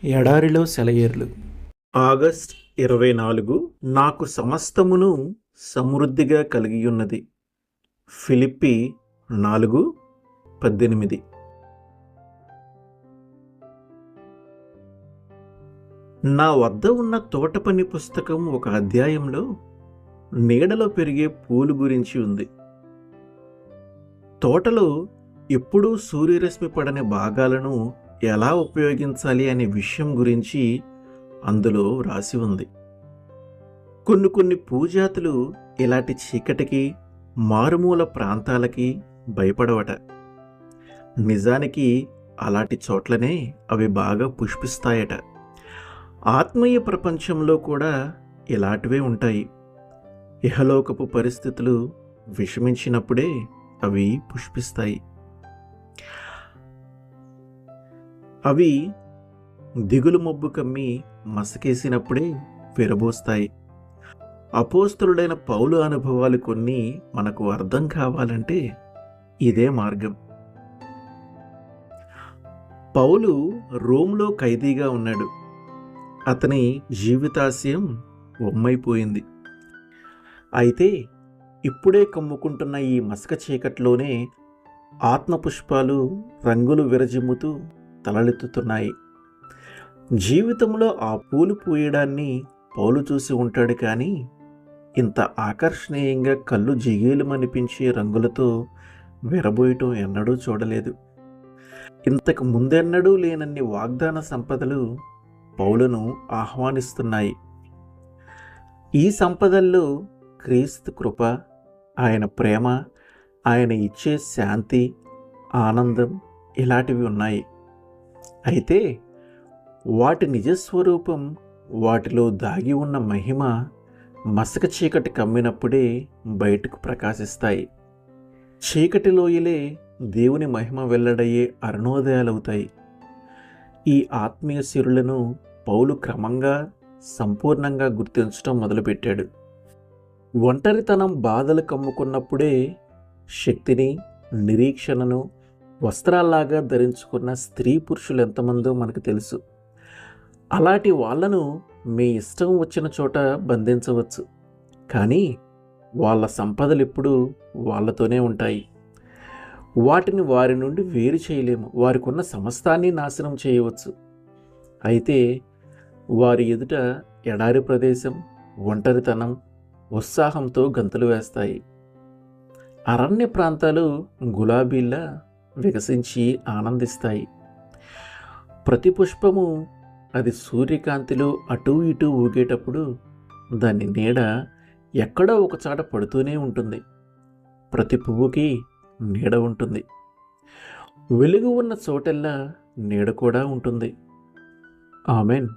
ఎడారిలో సెలయేర్లు. ఆగస్ట్ 24. నాకు సమస్తమును సమృద్ధిగా కలిగియున్నది. ఫిలిప్పి 4:18. నా వద్ద ఉన్న తోటపని పుస్తకం ఒక అధ్యాయంలో నీడలో పెరిగే పూలు గురించి ఉంది. తోటలో ఎప్పుడూ సూర్యరశ్మి పడని భాగాలను ఎలా ఉపయోగించాలి అనే విషయం గురించి అందులో రాసి ఉంది. కొన్ని పూజాతులు ఇలాంటి చీకటికి, మారుమూల ప్రాంతాలకి భయపడవట. నిజానికి అలాంటి చోట్లనే అవి బాగా పుష్పిస్తాయట. ఆత్మీయ ప్రపంచంలో కూడా ఇలాంటివే ఉంటాయి. ఇహలోకపు పరిస్థితులు విషమించినప్పుడే అవి పుష్పిస్తాయి. అవి దిగులు మబ్బు కమ్మి మసకేసినప్పుడే విరబోస్తాయి. అపోస్తలుడైన పౌలు అనుభవాలు కొన్ని మనకు అర్థం కావాలంటే ఇదే మార్గం. పౌలు రోమ్లో ఖైదీగా ఉన్నాడు. అతని జీవితాశయం వమ్మైపోయింది. అయితే ఇప్పుడే కమ్ముకుంటున్న ఈ మసక చీకట్లోనే ఆత్మపుష్పాలు రంగులు విరజిమ్ముతూ తలలెత్తుతున్నాయి. జీవితంలో ఆ పూలు పూయడాన్ని పౌలు చూసి ఉంటాడు, కానీ ఇంత ఆకర్షణీయంగా కళ్ళు జిగేలుమనిపించే రంగులతో విరబోయటం ఎన్నడూ చూడలేదు. ఇంతకు ముందెన్నడూ లేనన్ని వాగ్దాన సంపదలు పౌలును ఆహ్వానిస్తున్నాయి. ఈ సంపదల్లో క్రీస్తు కృప, ఆయన ప్రేమ, ఆయన ఇచ్చే శాంతి, ఆనందం ఇలాంటివి ఉన్నాయి. అయితే వాటి నిజస్వరూపం, వాటిలో దాగి ఉన్న మహిమ మసక చీకటి కమ్మినప్పుడే బయటకు ప్రకాశిస్తాయి. చీకటి లోయలే దేవుని మహిమ వెల్లడయ్యే అరుణోదయాలవుతాయి. ఈ ఆత్మీయ సిరులను పౌలు క్రమంగా సంపూర్ణంగా గుర్తించడం మొదలుపెట్టాడు. ఒంటరితనం బాధలు కమ్ముకున్నప్పుడే శక్తిని, నిరీక్షణను వస్త్రాల్లాగా ధరించుకున్న స్త్రీ పురుషులు ఎంతమందో మనకు తెలుసు. అలాంటి వాళ్లను మీ ఇష్టం వచ్చిన చోట బంధించవచ్చు, కానీ వాళ్ళ సంపదలు ఎప్పుడూ వాళ్ళతోనే ఉంటాయి. వాటిని వారి నుండి వేరు చేయలేము. వారికి ఉన్న సమస్తాన్ని నాశనం చేయవచ్చు. అయితే వారి ఎదుట ఎడారి ప్రదేశం, ఒంటరితనం ఉత్సాహంతో గంతులు వేస్తాయి. అరణ్య ప్రాంతాలు గులాబీల్లా వికసించి ఆనందిస్తాయి. ప్రతి పుష్పము అది సూర్యకాంతిలో అటూ ఇటూ ఊగేటప్పుడు దాని నీడ ఎక్కడో ఒకచాట పడుతూనే ఉంటుంది. ప్రతి పువ్వుకి నీడ ఉంటుంది. వెలుగు ఉన్న చోటల్లా నీడ కూడా ఉంటుంది. ఆమెన్.